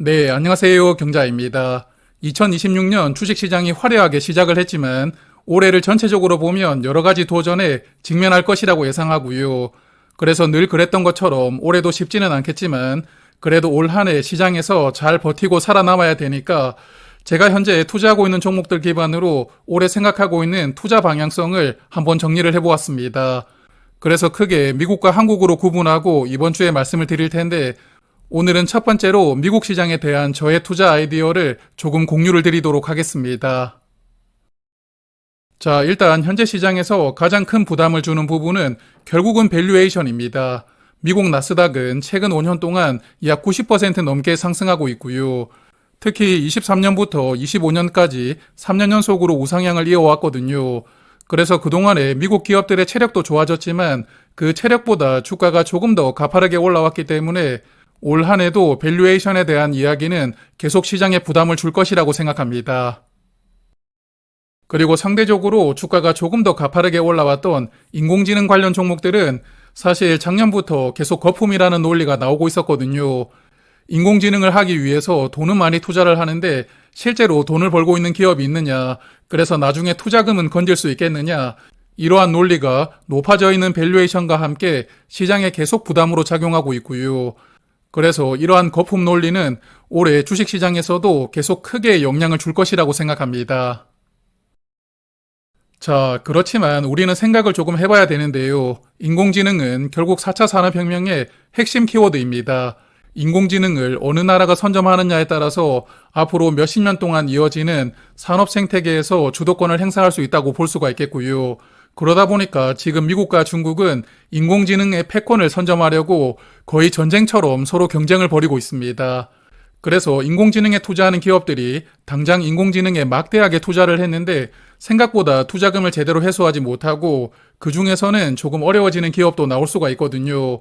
네, 안녕하세요. 경자입니다. 2026년 주식시장이 화려하게 시작을 했지만 올해를 전체적으로 보면 여러 가지 도전에 직면할 것이라고 예상하고요. 그래서 늘 그랬던 것처럼 올해도 쉽지는 않겠지만 그래도 올 한 해 시장에서 잘 버티고 살아남아야 되니까 제가 현재 투자하고 있는 종목들 기반으로 올해 생각하고 있는 투자 방향성을 한번 정리를 해보았습니다. 그래서 크게 미국과 한국으로 구분하고 이번 주에 말씀을 드릴 텐데 오늘은 첫 번째로 미국 시장에 대한 저의 투자 아이디어를 조금 공유를 드리도록 하겠습니다. 자, 일단 현재 시장에서 가장 큰 부담을 주는 부분은 결국은 밸류에이션입니다. 미국 나스닥은 최근 5년 동안 약 90% 넘게 상승하고 있고요. 특히 23년부터 25년까지 3년 연속으로 우상향을 이어왔거든요. 그래서 그동안에 미국 기업들의 체력도 좋아졌지만 그 체력보다 주가가 조금 더 가파르게 올라왔기 때문에 올 한 해도 밸류에이션에 대한 이야기는 계속 시장에 부담을 줄 것이라고 생각합니다. 그리고 상대적으로 주가가 조금 더 가파르게 올라왔던 인공지능 관련 종목들은 사실 작년부터 계속 거품이라는 논리가 나오고 있었거든요. 인공지능을 하기 위해서 돈은 많이 투자를 하는데 실제로 돈을 벌고 있는 기업이 있느냐, 그래서 나중에 투자금은 건질 수 있겠느냐, 이러한 논리가 높아져 있는 밸류에이션과 함께 시장에 계속 부담으로 작용하고 있고요. 그래서 이러한 거품 논리는 올해 주식시장에서도 계속 크게 영향을 줄 것이라고 생각합니다. 자, 그렇지만 우리는 생각을 조금 해봐야 되는데요. 인공지능은 결국 4차 산업혁명의 핵심 키워드입니다. 인공지능을 어느 나라가 선점하느냐에 따라서 앞으로 몇십 년 동안 이어지는 산업 생태계에서 주도권을 행사할 수 있다고 볼 수가 있겠고요. 그러다 보니까 지금 미국과 중국은 인공지능의 패권을 선점하려고 거의 전쟁처럼 서로 경쟁을 벌이고 있습니다. 그래서 인공지능에 투자하는 기업들이 당장 인공지능에 막대하게 투자를 했는데 생각보다 투자금을 제대로 회수하지 못하고 그 중에서는 조금 어려워지는 기업도 나올 수가 있거든요.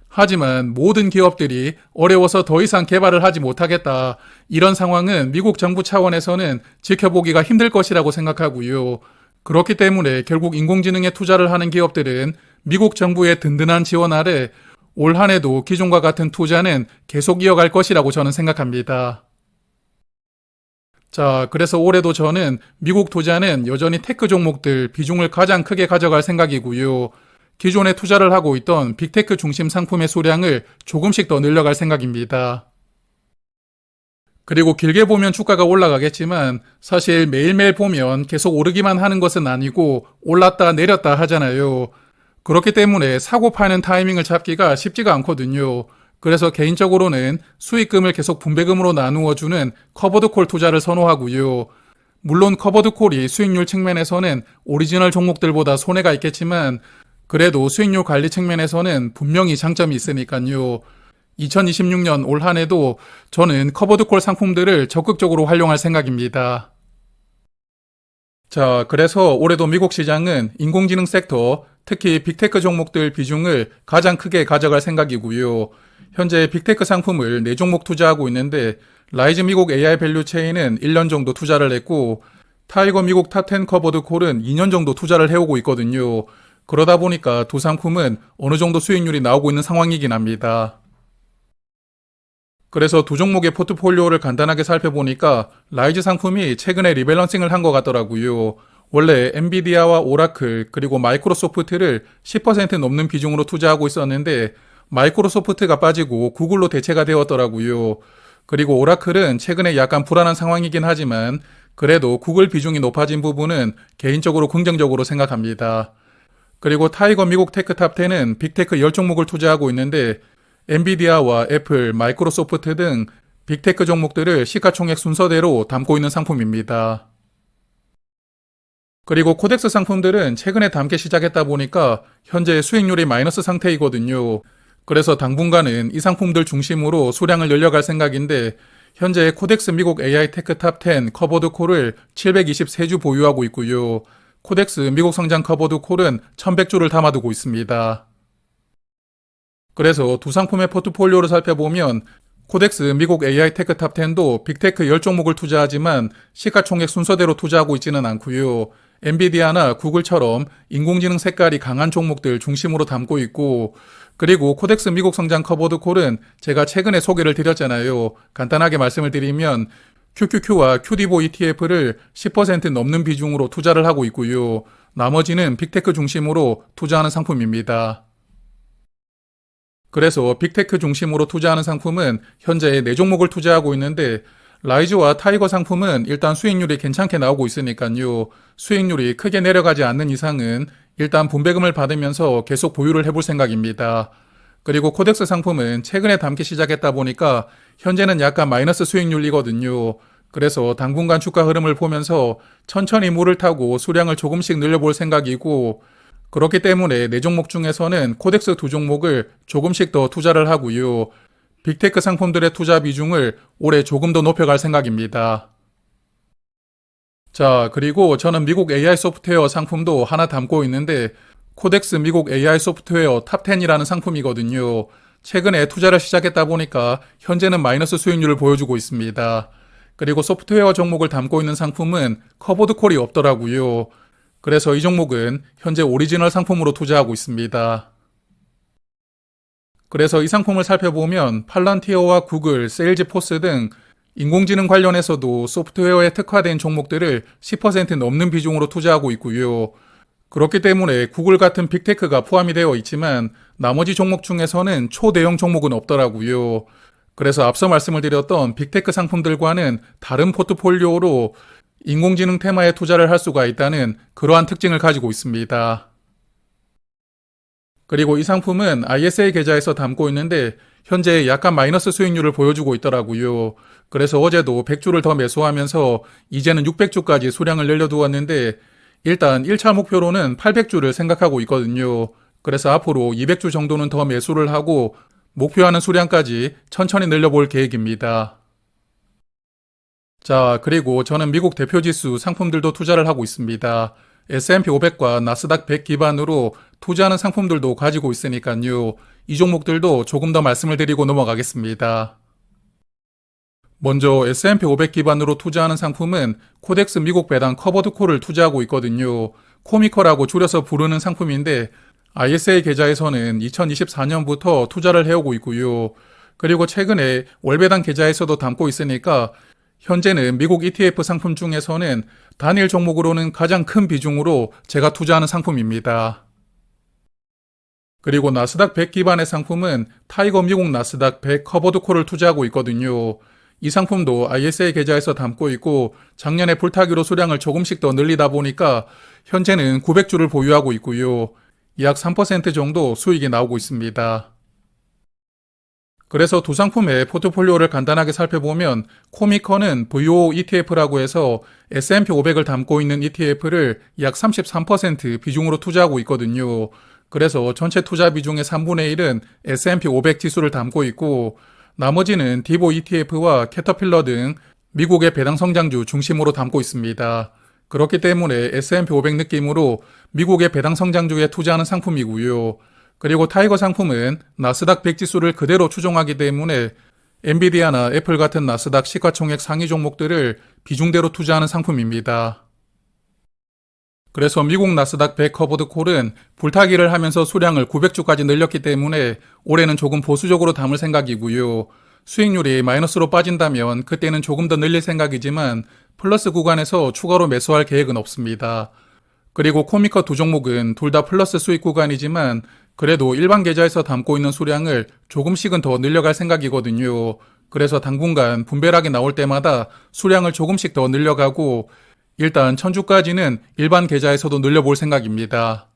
하지만 모든 기업들이 어려워서 더 이상 개발을 하지 못하겠다. 이런 상황은 미국 정부 차원에서는 지켜보기가 힘들 것이라고 생각하고요. 그렇기 때문에 결국 인공지능에 투자를 하는 기업들은 미국 정부의 든든한 지원 아래 올 한 해도 기존과 같은 투자는 계속 이어갈 것이라고 저는 생각합니다. 자, 그래서 올해도 저는 미국 투자는 여전히 테크 종목들 비중을 가장 크게 가져갈 생각이고요. 기존에 투자를 하고 있던 빅테크 중심 상품의 수량을 조금씩 더 늘려갈 생각입니다. 그리고 길게 보면 주가가 올라가겠지만 사실 매일매일 보면 계속 오르기만 하는 것은 아니고 올랐다 내렸다 하잖아요. 그렇기 때문에 사고 파는 타이밍을 잡기가 쉽지가 않거든요. 그래서 개인적으로는 수익금을 계속 분배금으로 나누어주는 커버드콜 투자를 선호하고요. 물론 커버드콜이 수익률 측면에서는 오리지널 종목들보다 손해가 있겠지만 그래도 수익률 관리 측면에서는 분명히 장점이 있으니까요. 2026년 올 한 해도 저는 커버드콜 상품들을 적극적으로 활용할 생각입니다. 자, 그래서 올해도 미국 시장은 인공지능 섹터, 특히 빅테크 종목들 비중을 가장 크게 가져갈 생각이고요. 현재 빅테크 상품을 4종목 투자하고 있는데 라이즈 미국 AI 밸류 체인은 1년 정도 투자를 했고 타이거 미국 탑10 커버드 콜은 2년 정도 투자를 해오고 있거든요. 그러다 보니까 두 상품은 어느 정도 수익률이 나오고 있는 상황이긴 합니다. 그래서 두 종목의 포트폴리오를 간단하게 살펴보니까 라이즈 상품이 최근에 리밸런싱을 한 것 같더라고요. 원래 엔비디아와 오라클 그리고 마이크로소프트를 10% 넘는 비중으로 투자하고 있었는데 마이크로소프트가 빠지고 구글로 대체가 되었더라고요. 그리고 오라클은 최근에 약간 불안한 상황이긴 하지만 그래도 구글 비중이 높아진 부분은 개인적으로 긍정적으로 생각합니다. 그리고 타이거 미국 테크 탑10은 빅테크 10종목을 투자하고 있는데 엔비디아와 애플, 마이크로소프트 등 빅테크 종목들을 시가총액 순서대로 담고 있는 상품입니다. 그리고 코덱스 상품들은 최근에 담기 시작했다 보니까 현재 수익률이 마이너스 상태이거든요. 그래서 당분간은 이 상품들 중심으로 수량을 늘려갈 생각인데 현재 코덱스 미국 AI 테크 탑10 커버드 콜을 723주 보유하고 있고요. 코덱스 미국 성장 커버드 콜은 1100주를 담아두고 있습니다. 그래서 두 상품의 포트폴리오를 살펴보면 코덱스 미국 AI 테크 탑10도 빅테크 10종목을 투자하지만 시가총액 순서대로 투자하고 있지는 않고요. 엔비디아나 구글처럼 인공지능 색깔이 강한 종목들 중심으로 담고 있고 그리고 코덱스 미국 성장 커버드 콜은 제가 최근에 소개를 드렸잖아요. 간단하게 말씀을 드리면 QQQ와 QD보 ETF를 10% 넘는 비중으로 투자를 하고 있고요. 나머지는 빅테크 중심으로 투자하는 상품입니다. 그래서 빅테크 중심으로 투자하는 상품은 현재 4종목을 투자하고 있는데 라이즈와 타이거 상품은 일단 수익률이 괜찮게 나오고 있으니까요. 수익률이 크게 내려가지 않는 이상은 일단 분배금을 받으면서 계속 보유를 해볼 생각입니다. 그리고 코덱스 상품은 최근에 담기 시작했다 보니까 현재는 약간 마이너스 수익률이거든요. 그래서 당분간 주가 흐름을 보면서 천천히 물을 타고 수량을 조금씩 늘려볼 생각이고, 그렇기 때문에 4종목 중에서는 코덱스 2종목을 조금씩 더 투자를 하고요. 빅테크 상품들의 투자 비중을 올해 조금 더 높여갈 생각입니다. 자, 그리고 저는 미국 AI 소프트웨어 상품도 하나 담고 있는데 코덱스 미국 AI 소프트웨어 탑10이라는 상품이거든요. 최근에 투자를 시작했다 보니까 현재는 마이너스 수익률을 보여주고 있습니다. 그리고 소프트웨어 종목을 담고 있는 상품은 커버드 콜이 없더라고요. 그래서 이 종목은 현재 오리지널 상품으로 투자하고 있습니다. 그래서 이 상품을 살펴보면 팔란티어와 구글, 세일즈포스 등 인공지능 관련해서도 소프트웨어에 특화된 종목들을 10% 넘는 비중으로 투자하고 있고요. 그렇기 때문에 구글 같은 빅테크가 포함이 되어 있지만 나머지 종목 중에서는 초대형 종목은 없더라고요. 그래서 앞서 말씀을 드렸던 빅테크 상품들과는 다른 포트폴리오로 인공지능 테마에 투자를 할 수가 있다는 그러한 특징을 가지고 있습니다. 그리고 이 상품은 ISA 계좌에서 담고 있는데 현재 약간 마이너스 수익률을 보여주고 있더라고요. 그래서 어제도 100주를 더 매수하면서 이제는 600주까지 수량을 늘려두었는데 일단 1차 목표로는 800주를 생각하고 있거든요. 그래서 앞으로 200주 정도는 더 매수를 하고 목표하는 수량까지 천천히 늘려볼 계획입니다. 자, 그리고 저는 미국 대표지수 상품들도 투자를 하고 있습니다. S&P 500과 나스닥 100 기반으로 투자하는 상품들도 가지고 있으니까요. 이 종목들도 조금 더 말씀을 드리고 넘어가겠습니다. 먼저 S&P 500 기반으로 투자하는 상품은 코덱스 미국 배당 커버드 콜을 투자하고 있거든요. 코미컬하고 줄여서 부르는 상품인데 ISA 계좌에서는 2024년부터 투자를 해오고 있고요. 그리고 최근에 월배당 계좌에서도 담고 있으니까 현재는 미국 ETF 상품 중에서는 단일 종목으로는 가장 큰 비중으로 제가 투자하는 상품입니다. 그리고 나스닥 100 기반의 상품은 타이거 미국 나스닥 100 커버드 콜을 투자하고 있거든요. 이 상품도 ISA 계좌에서 담고 있고 작년에 불타기로 수량을 조금씩 더 늘리다 보니까 현재는 900주를 보유하고 있고요. 약 3% 정도 수익이 나오고 있습니다. 그래서 두 상품의 포트폴리오를 간단하게 살펴보면 코미컨은 VO ETF라고 해서 S&P 500을 담고 있는 ETF를 약 33% 비중으로 투자하고 있거든요. 그래서 전체 투자 비중의 3분의 1은 S&P 500 지수를 담고 있고 나머지는 디보 ETF와 캐터필러 등 미국의 배당 성장주 중심으로 담고 있습니다. 그렇기 때문에 S&P 500 느낌으로 미국의 배당 성장주에 투자하는 상품이고요. 그리고 타이거 상품은 나스닥 100 지수를 그대로 추종하기 때문에 엔비디아나 애플 같은 나스닥 시가총액 상위 종목들을 비중대로 투자하는 상품입니다. 그래서 미국 나스닥 100 커버드 콜은 불타기를 하면서 수량을 900주까지 늘렸기 때문에 올해는 조금 보수적으로 담을 생각이고요. 수익률이 마이너스로 빠진다면 그때는 조금 더 늘릴 생각이지만 플러스 구간에서 추가로 매수할 계획은 없습니다. 그리고 코미커 두 종목은 둘 다 플러스 수익 구간이지만 그래도 일반 계좌에서 담고 있는 수량을 조금씩은 더 늘려갈 생각이거든요. 그래서 당분간 분배락이 나올 때마다 수량을 조금씩 더 늘려가고 일단 1000주까지는 일반 계좌에서도 늘려볼 생각입니다.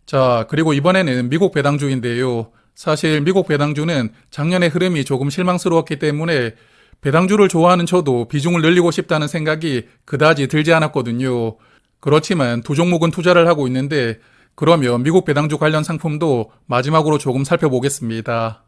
자, 그리고 이번에는 미국 배당주인데요. 사실 미국 배당주는 작년의 흐름이 조금 실망스러웠기 때문에 배당주를 좋아하는 저도 비중을 늘리고 싶다는 생각이 그다지 들지 않았거든요. 그렇지만 두 종목은 투자를 하고 있는데 그러면 미국 배당주 관련 상품도 마지막으로 조금 살펴보겠습니다.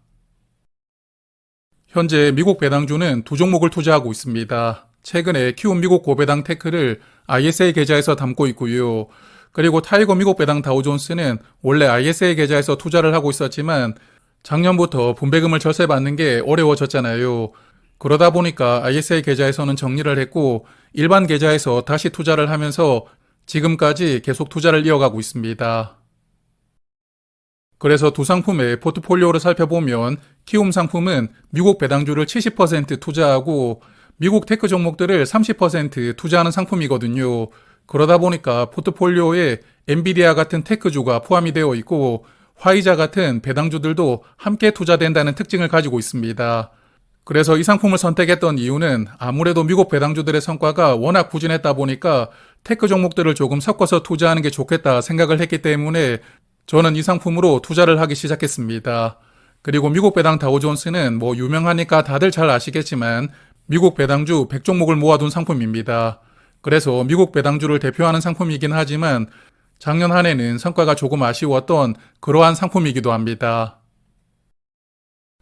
현재 미국 배당주는 두 종목을 투자하고 있습니다. 최근에 키운 미국 고배당 테크를 ISA 계좌에서 담고 있고요. 그리고 타이거 미국 배당 다우존스는 원래 ISA 계좌에서 투자를 하고 있었지만 작년부터 분배금을 절세받는 게 어려워졌잖아요. 그러다 보니까 ISA 계좌에서는 정리를 했고 일반 계좌에서 다시 투자를 하면서 지금까지 계속 투자를 이어가고 있습니다. 그래서 두 상품의 포트폴리오를 살펴보면 키움 상품은 미국 배당주를 70% 투자하고 미국 테크 종목들을 30% 투자하는 상품이거든요. 그러다 보니까 포트폴리오에 엔비디아 같은 테크주가 포함이 되어 있고 화이자 같은 배당주들도 함께 투자된다는 특징을 가지고 있습니다. 그래서 이 상품을 선택했던 이유는 아무래도 미국 배당주들의 성과가 워낙 부진했다 보니까 테크 종목들을 조금 섞어서 투자하는 게 좋겠다 생각을 했기 때문에 저는 이 상품으로 투자를 하기 시작했습니다. 그리고 미국 배당 다우존스는 유명하니까 다들 잘 아시겠지만 미국 배당주 100종목을 모아둔 상품입니다. 그래서 미국 배당주를 대표하는 상품이긴 하지만 작년 한 해는 성과가 조금 아쉬웠던 그러한 상품이기도 합니다.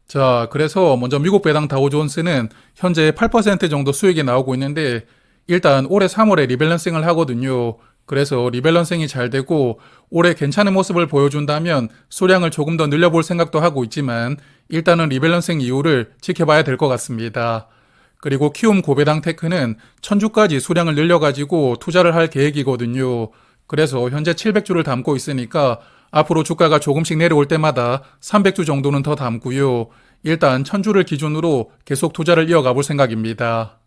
자, 그래서 먼저 미국 배당 다우존스는 현재 8% 정도 수익이 나오고 있는데 일단 올해 3월에 리밸런싱을 하거든요. 그래서 리밸런싱이 잘 되고 올해 괜찮은 모습을 보여준다면 수량을 조금 더 늘려볼 생각도 하고 있지만 일단은 리밸런싱 이후를 지켜봐야 될 것 같습니다. 그리고 키움 고배당 테크는 1000주까지 수량을 늘려가지고 투자를 할 계획이거든요. 그래서 현재 700주를 담고 있으니까 앞으로 주가가 조금씩 내려올 때마다 300주 정도는 더 담고요. 일단 1000주를 기준으로 계속 투자를 이어가 볼 생각입니다.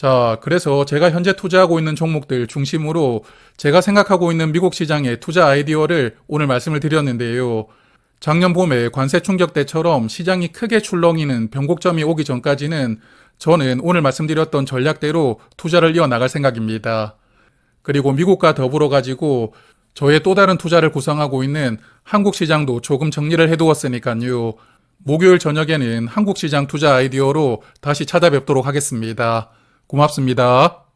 자, 그래서 제가 현재 투자하고 있는 종목들 중심으로 제가 생각하고 있는 미국 시장의 투자 아이디어를 오늘 말씀을 드렸는데요. 작년 봄에 관세 충격 때처럼 시장이 크게 출렁이는 변곡점이 오기 전까지는 저는 오늘 말씀드렸던 전략대로 투자를 이어나갈 생각입니다. 그리고 미국과 더불어 가지고 저의 또 다른 투자를 구성하고 있는 한국 시장도 조금 정리를 해두었으니까요. 목요일 저녁에는 한국 시장 투자 아이디어로 다시 찾아뵙도록 하겠습니다. 고맙습니다.